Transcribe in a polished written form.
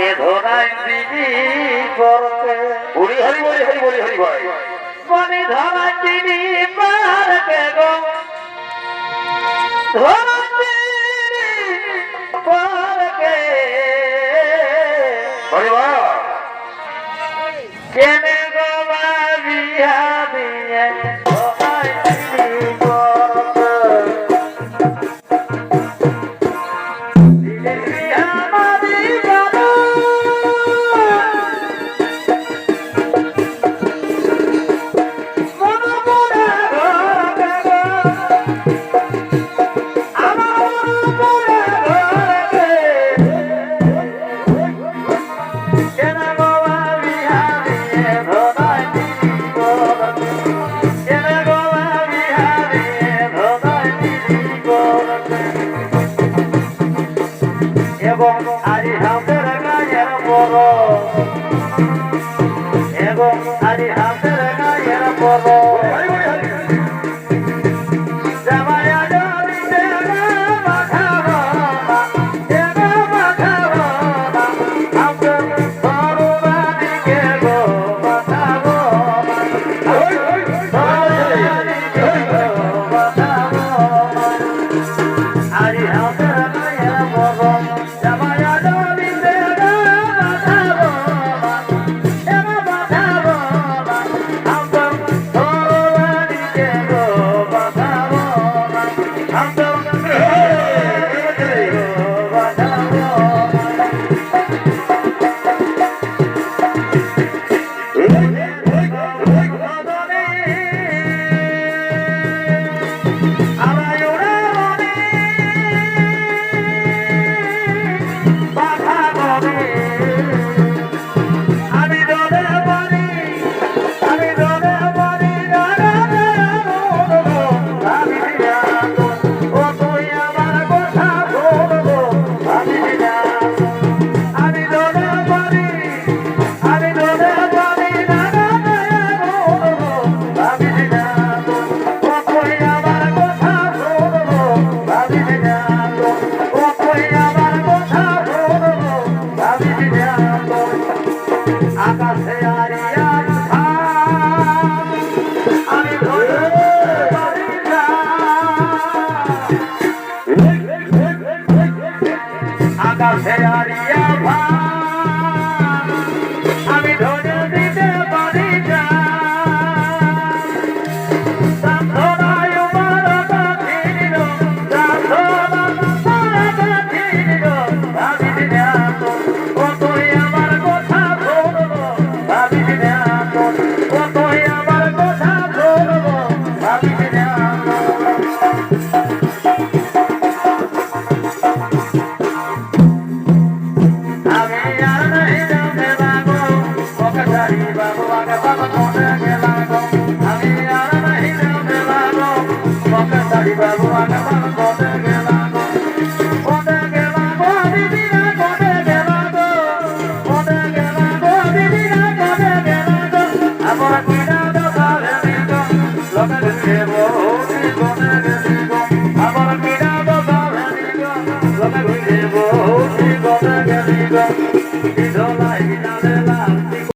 এ ধরাই দিদি করতে বলি হরি বলি হরি বলি হরি ভাই বনি ধরাই দিদি পারকে গো ধরাই দিদি পারকে হরি ভাই কেনে গো বিয়া দিয়ে ধরাই দিদি করতে এবং আরি হাতের গায়ের বড় এবং আরি হাতের গায়ের বড় জামায়া জমিতে মাথাবো না মাথাবো না আমাদের সরবাদিকে গো মাথাবো সরবাদিকে গো মাথাবো আরি হাতের গায়ের বড় জামায়া জমিতে মাথাবো মাথাবো আমাদের সরবাদিকে গো মাথাবো আকাশে আরিয়া আমি ধরে পারি না আকাশে আরিয়া আমি ধরে দিতে পারি না সাধনায় মারতা ছিল সাধনা ছিল আমি দিনা ও তুই আমার কথা বলবো আমি দিনা ও তুই আমার কথা বলবো আমি দিনা আমি আর নাই যাবে বাবু ওকারি বাবু আগে বাবু কোনে গেলাগো আমি আর নাই যাবে বাবু ওকারি বাবু আগে বাবু কোনে গেলাগো কোনে গেলাগো দিদিরা কোনে গেলাগো দিদিরা কোনে গেলাগো আমরা